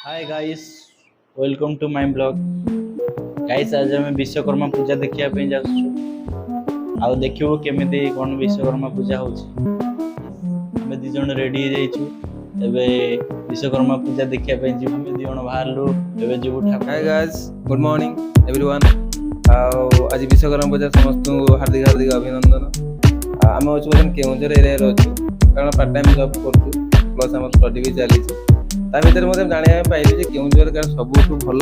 Hi guys, welcome to my blog. Guys आज हम विश्वकर्मा पूजा देखिया पे जाउछु। आउ देखियो केमिति कोन विश्वकर्मा पूजा होछि। हम दी जण रेडी हे जाइछु। एबे विश्वकर्मा पूजा देखिया पे जी हम दी जण बाहरलु। एबे जीवु हाय Thakur. Guys, good morning everyone. आज विश्वकर्मा पूजा समस्त हार्दिक हार्दिक अभिनंदन। आम अच्छे बर्तमान केउझर एरिया अच्छु कारण पार्ट टाइम जॉब करूँ प्लस आम स्टडी भी चली भितर मतलब जाना पाइली जे केउझर कार सबुठु भल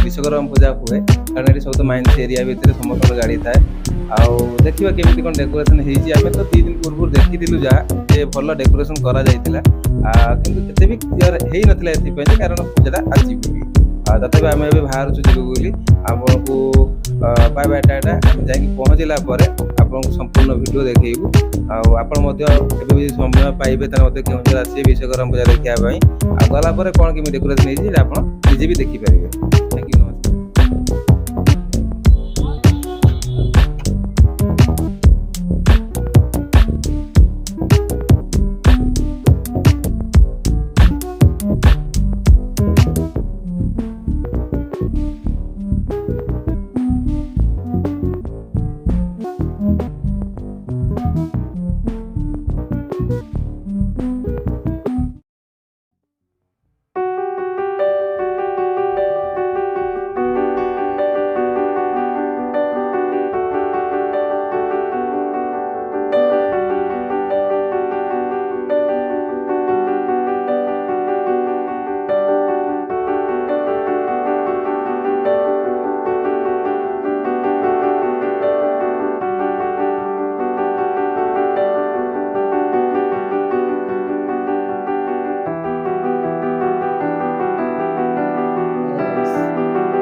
विश्वकर्मा पूजा हुए कारण ये सब तो माइंस एरिया भितर समस्त गाड़ी थाए। आउ देखिए केमी कौन डेकोरेशन होमें तो 2 दिन पूर्व देखी जहाँ भल डेकोरेशन करा किंतु भी क्लियर हो ना कारण पूजा आज तथापि आम ए बाहर जीवु बोली आपको बाय बाय टाटा जा पहुँचला आपको संपूर्ण वीडियो देखू भी समय पाइबे केउझर आसे विश्वकर्मा पूजा देखापी गला कौन केमी डेकोरेशन आप निजे भी देखिपारे।